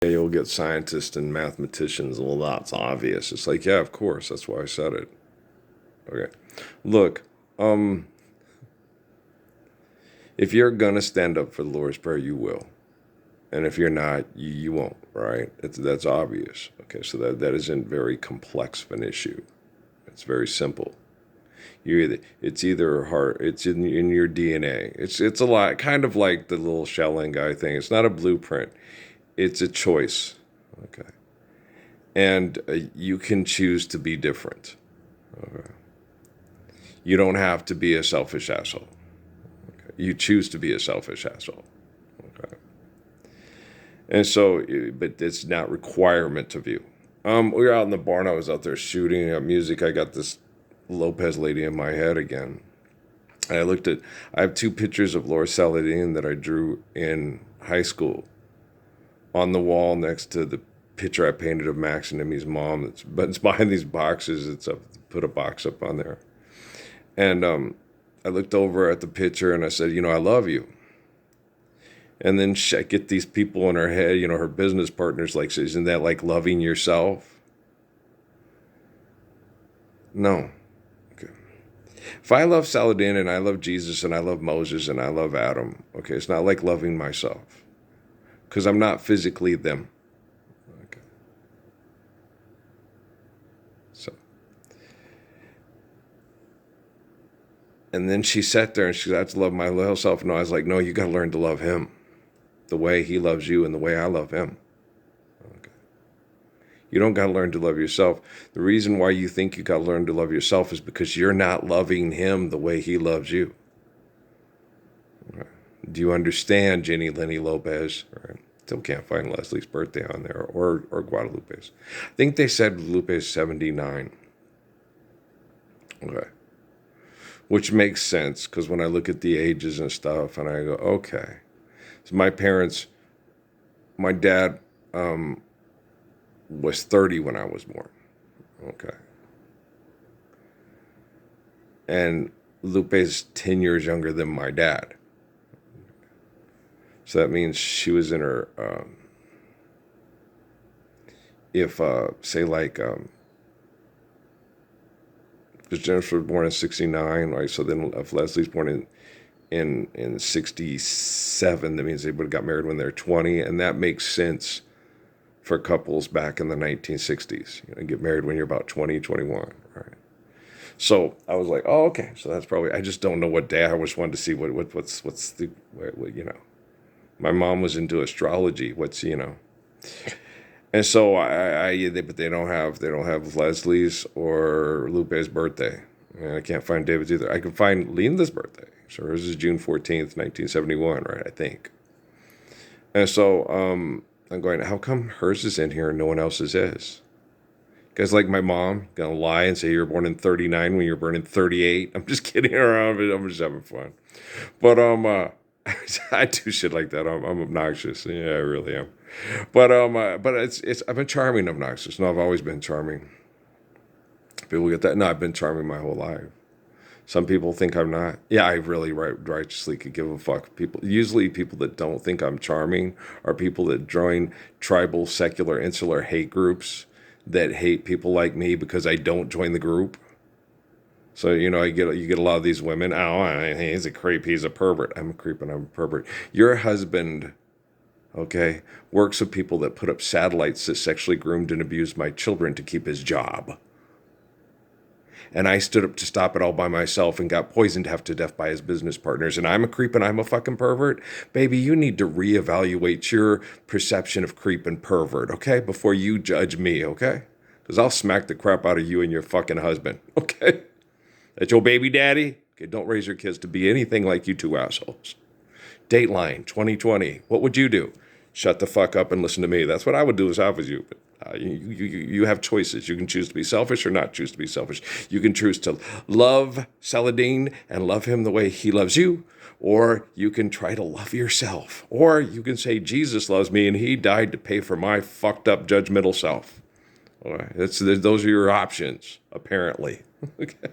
Yeah, you'll get scientists and mathematicians. Well, that's obvious. It's like, yeah, of course. That's why I said it. Okay. Look, um, if you're gonna stand up for the Lord's Prayer, you will. And if you're not, you won't, right? That's obvious. Okay, so that isn't very complex of an issue. It's very simple. It's either hard, it's in your DNA. It's a lot, kind of like the little Shaolin guy thing. It's not a blueprint. It's a choice. Okay, and you can choose to be different. Okay. You don't have to be a selfish asshole. Okay. You choose to be a selfish asshole. Okay. And so, but it's not requirement of you. We were out in the barn. I was out there shooting music. I got this Lopez lady in my head again. And I have two pictures of Laura Saladin that I drew in high school on the wall next to the picture I painted of Max and Emmy's mom. But it's behind these boxes. Put a box up on there. And I looked over at the picture and I said, I love you. And then I get these people in her head, her business partners, like, so isn't that like loving yourself? No. Okay. If I love Saladin and I love Jesus and I love Moses and I love Adam, okay, it's not like loving myself because I'm not physically them. Okay. So, and then she sat there and she said, I have to love my little self. No, I was like, no, you got to learn to love him the way he loves you and the way I love him. Okay. You don't got to learn to love yourself. The reason why you think you got to learn to love yourself is because you're not loving him the way he loves you. Okay. Do you understand, Jenny Lenny Lopez? Right. Still can't find Leslie's birthday on there or Guadalupe's. I think they said Guadalupe's 79. Okay. Which makes sense because when I look at the ages and stuff and I go, okay. So my dad was 30 when I was born. Okay. And Lupe's 10 years younger than my dad. So that means she was in her, say like, because Jennifer was born in 69, right? So then if Leslie's born in 67, that means they would have got married when they're 20. And that makes sense for couples back in the 1960s. Get married when you're about 20, 21, right? So I was like, oh, okay. So that's probably, I just don't know what day. I just wanted to see what's the, my mom was into astrology. And so but they don't have Leslie's or Lupe's birthday. And I can't find David's either. I can find Linda's birthday. So hers is June 14th, 1971, right? I think. And so I'm going, how come hers is in here and no one else's is? Guys like my mom gonna lie and say you were born in 39 when you were born in 38. I'm just kidding around, but I'm just having fun. But I do shit like that. I'm obnoxious. Yeah, I really am. But it's I've been charming, obnoxious. No, I've always been charming. People get that. No, I've been charming my whole life. Some people think I'm not. Yeah, I really righteously could give a fuck. Usually people that don't think I'm charming are people that join tribal, secular, insular hate groups that hate people like me because I don't join the group. So, you get a lot of these women. Oh, he's a creep. He's a pervert. I'm a creep and I'm a pervert. Your husband, okay, works with people that put up satellites that sexually groomed and abused my children to keep his job. And I stood up to stop it all by myself and got poisoned half to death by his business partners. And I'm a creep and I'm a fucking pervert. Baby, you need to reevaluate your perception of creep and pervert, okay? Before you judge me, okay? Because I'll smack the crap out of you and your fucking husband, okay? That's your baby daddy? Okay, don't raise your kids to be anything like you two assholes. Dateline 2020. What would you do? Shut the fuck up and listen to me. That's what I would do if I was you. But you have choices. You can choose to be selfish or not choose to be selfish. You can choose to love Saladin and love him the way he loves you, or you can try to love yourself. Or you can say, Jesus loves me and he died to pay for my fucked up judgmental self. All right, those are your options, apparently. Okay.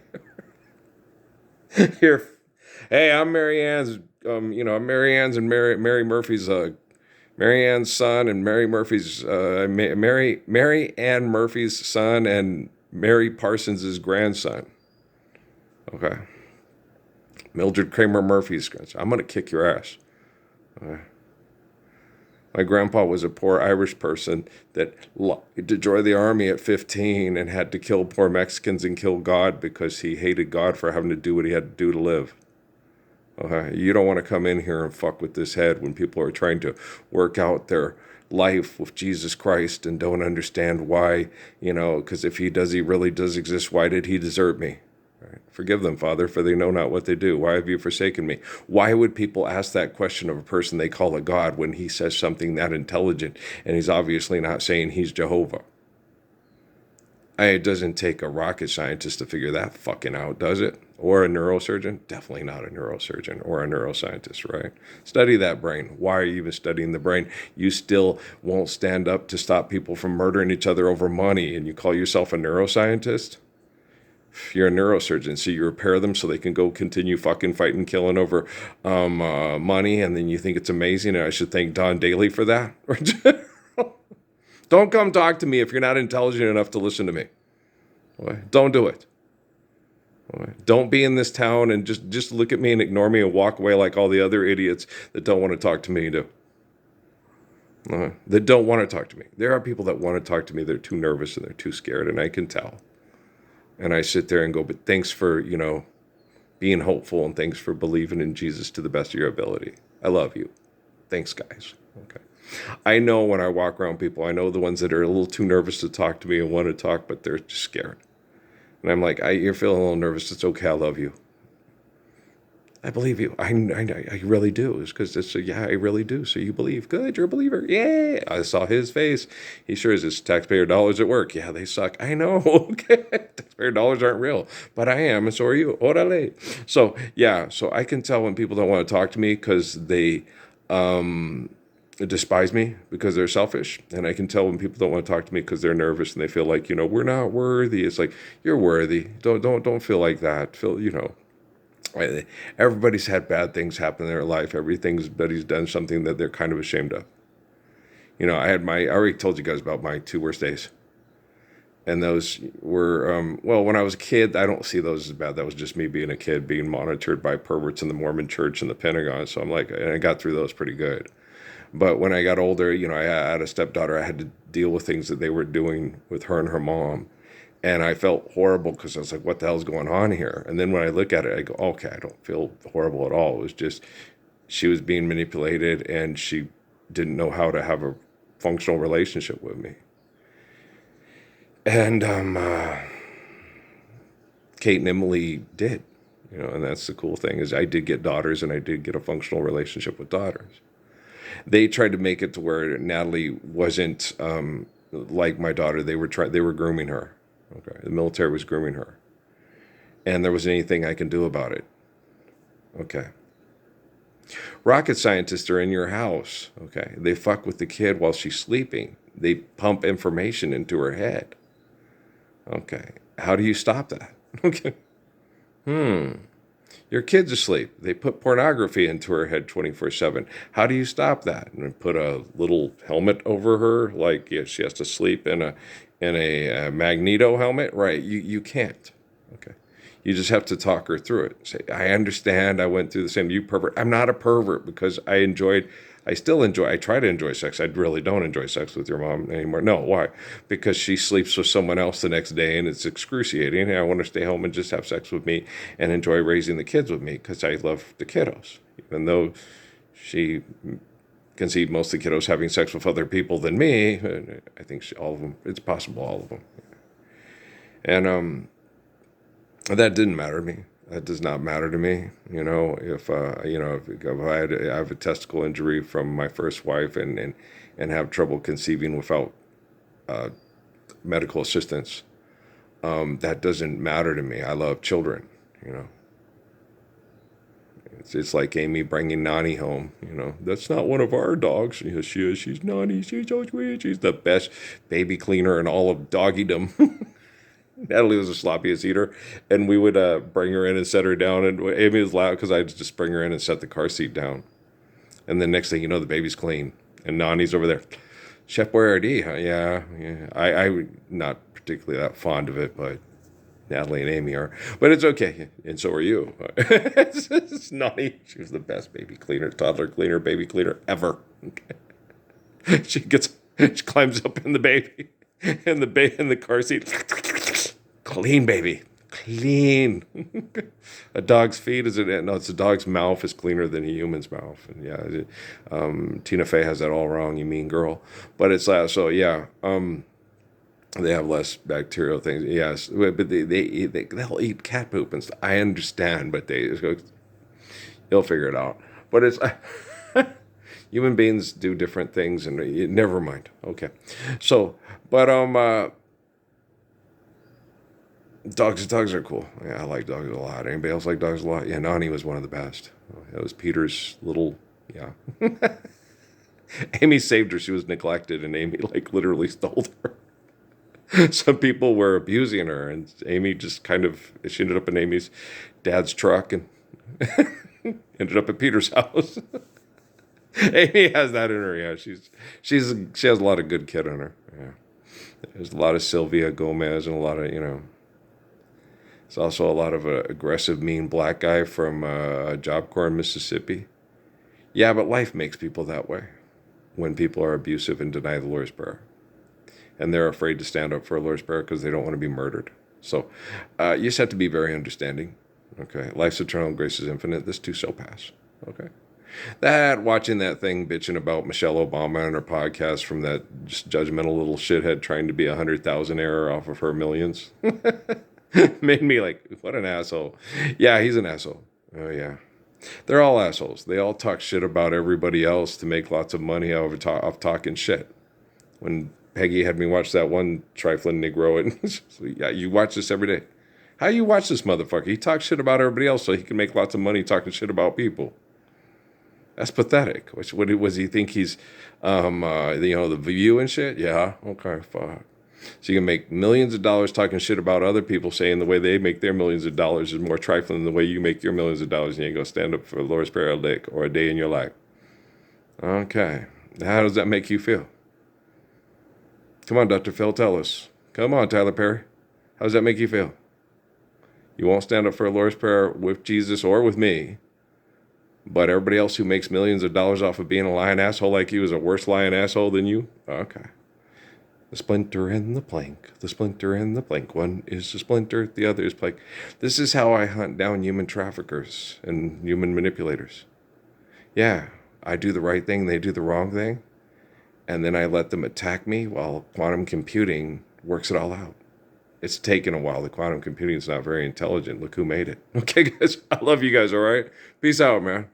Here, hey, I'm Mary Ann's. I'm Mary Ann's and Mary Murphy's Mary Ann's son and Mary Ann Murphy's son and Mary Parsons' grandson. Okay. Mildred Kramer Murphy's grandson. I'm going to kick your ass. Okay. My grandpa was a poor Irish person that lied to join the army at 15 and had to kill poor Mexicans and kill God because he hated God for having to do what he had to do to live. Okay, you don't want to come in here and fuck with this head when people are trying to work out their life with Jesus Christ and don't understand why, because if he really does exist, why did he desert me? Right. Forgive them, Father, for they know not what they do. Why have you forsaken me? Why would people ask that question of a person they call a God when he says something that intelligent and he's obviously not saying he's Jehovah? It doesn't take a rocket scientist to figure that fucking out, does it? Or a neurosurgeon? Definitely not a neurosurgeon or a neuroscientist, right? Study that brain. Why are you even studying the brain? You still won't stand up to stop people from murdering each other over money, and you call yourself a neuroscientist? You're a neurosurgeon, so you repair them so they can go continue fucking fighting, killing over money, and then you think it's amazing, and I should thank Don Daly for that? Don't come talk to me if you're not intelligent enough to listen to me. Okay? Don't do it. Okay? Don't be in this town and just look at me and ignore me and walk away like all the other idiots that don't want to talk to me do. Okay? That don't want to talk to me. There are people that want to talk to me. They're too nervous and they're too scared, and I can tell. And I sit there and go, but thanks for, being hopeful, and thanks for believing in Jesus to the best of your ability. I love you. Thanks, guys. Okay. I know when I walk around people, I know the ones that are a little too nervous to talk to me and want to talk, but they're just scared. And I'm like, you're feeling a little nervous. It's okay. I love you. I believe you. I really do. It's because yeah, I really do. So you believe. Good. You're a believer. Yeah. I saw his face. He sure is. His taxpayer dollars at work. Yeah, they suck. I know. Okay. Taxpayer dollars aren't real, but I am. And so are you. Orale. So yeah. So I can tell when people don't want to talk to me because they, despise me because they're selfish, and I can tell when people don't want to talk to me because they're nervous and they feel like we're not worthy. It's like, you're worthy. Don't feel like that. Everybody's had bad things happen in their life. Everybody's done something that they're kind of ashamed of. I already told you guys about my 2 worst days, and those were when I was a kid. I don't see those as bad. That was just me being a kid, being monitored by perverts in the Mormon Church and the Pentagon. So I'm like, and I got through those pretty good. But when I got older, I had a stepdaughter. I had to deal with things that they were doing with her and her mom. And I felt horrible because I was like, what the hell's going on here? And then when I look at it, I go, okay, I don't feel horrible at all. It was just she was being manipulated and she didn't know how to have a functional relationship with me. And Kate and Emily did, and that's the cool thing is I did get daughters and I did get a functional relationship with daughters. They tried to make it to where Natalie wasn't like my daughter. They were grooming her. Okay, the military was grooming her, and there wasn't anything I can do about it. Okay. Rocket scientists are in your house. Okay, they fuck with the kid while she's sleeping. They pump information into her head. Okay, how do you stop that? Okay. Your kid's asleep. They put pornography into her head 24/7. How do you stop that? And put a little helmet over her, like she has to sleep in a magneto helmet, right? You can't. Okay, you just have to talk her through it. Say, I understand. I went through the same. You pervert. I'm not a pervert because I try to enjoy sex. I really don't enjoy sex with your mom anymore. No, why? Because she sleeps with someone else the next day and it's excruciating. And I want her to stay home and just have sex with me and enjoy raising the kids with me because I love the kiddos. Even though she can see most of the kiddos having sex with other people than me, I think all of them, it's possible all of them. And that didn't matter to me. That does not matter to me. If I have a testicle injury from my first wife and have trouble conceiving without medical assistance, that doesn't matter to me. I love children. It's like Amy bringing Nani home. That's not one of our dogs. Yes, she is. She's Nani. She's so sweet. She's the best baby cleaner in all of doggydom. Natalie was the sloppiest eater, and we would bring her in and set her down, and Amy was loud because I'd just bring her in and set the car seat down. And then next thing you know, the baby's clean. And Nani's over there. Chef Boyardee, huh? Yeah, yeah. I not particularly that fond of it, but Natalie and Amy are. But it's okay, and so are you. It's Nani. She was the best baby cleaner, toddler cleaner, baby cleaner ever. She climbs up in the baby, in the car seat. Clean, baby. Clean. A dog's feet is it? No, it's a dog's mouth is cleaner than a human's mouth. And yeah, Tina Fey has that all wrong. You mean girl? But it's so yeah. They have less bacterial things. Yes, but they'll eat cat poop and stuff. I understand, but you'll figure it out. But it's human beings do different things, and never mind. Okay, so but dogs are cool. Yeah, I like dogs a lot. Anybody else like dogs a lot? Yeah, Nani was one of the best. It was Peter's little, yeah. Amy saved her. She was neglected, and Amy like literally stole her. Some people were abusing her, and Amy just she ended up in Amy's dad's truck and ended up at Peter's house. Amy has that in her. Yeah, she has a lot of good kid in her. Yeah, there's a lot of Sylvia Gomez and a lot of There's also a lot of aggressive, mean black guy from Job Corps in Mississippi. Yeah, but life makes people that way when people are abusive and deny the Lord's Prayer. And they're afraid to stand up for a Lord's Prayer because they don't want to be murdered. So you just have to be very understanding. Okay, life's eternal, grace is infinite. This too shall pass. Okay. Watching that thing bitching about Michelle Obama on her podcast from that just judgmental little shithead trying to be 100,000 error off of her millions made me like, what an asshole. Yeah, he's an asshole. Oh, yeah. They're all assholes. They all talk shit about everybody else to make lots of money off talking shit. When Peggy had me watch that one trifling Negro, and yeah, you watch this every day. How you watch this motherfucker? He talks shit about everybody else so he can make lots of money talking shit about people. That's pathetic. What was he think he's, the View and shit? Yeah, okay, fuck. So you can make millions of dollars talking shit about other people, saying the way they make their millions of dollars is more trifling than the way you make your millions of dollars, and you ain't gonna stand up for the Lord's Prayer or a day in your life. Okay, how does that make you feel? Come on, Dr. Phil, tell us. Come on, Tyler Perry. How does that make you feel? You won't stand up for a Lord's Prayer with Jesus or with me, but everybody else who makes millions of dollars off of being a lying asshole like you is a worse lying asshole than you? Okay. The splinter and the plank. The splinter and the plank. One is a splinter, the other is plank. This is how I hunt down human traffickers and human manipulators. Yeah, I do the right thing, they do the wrong thing, and then I let them attack me while quantum computing works it all out. It's taken a while. The quantum computing is not very intelligent. Look who made it. Okay, guys, I love you guys, all right? Peace out, man.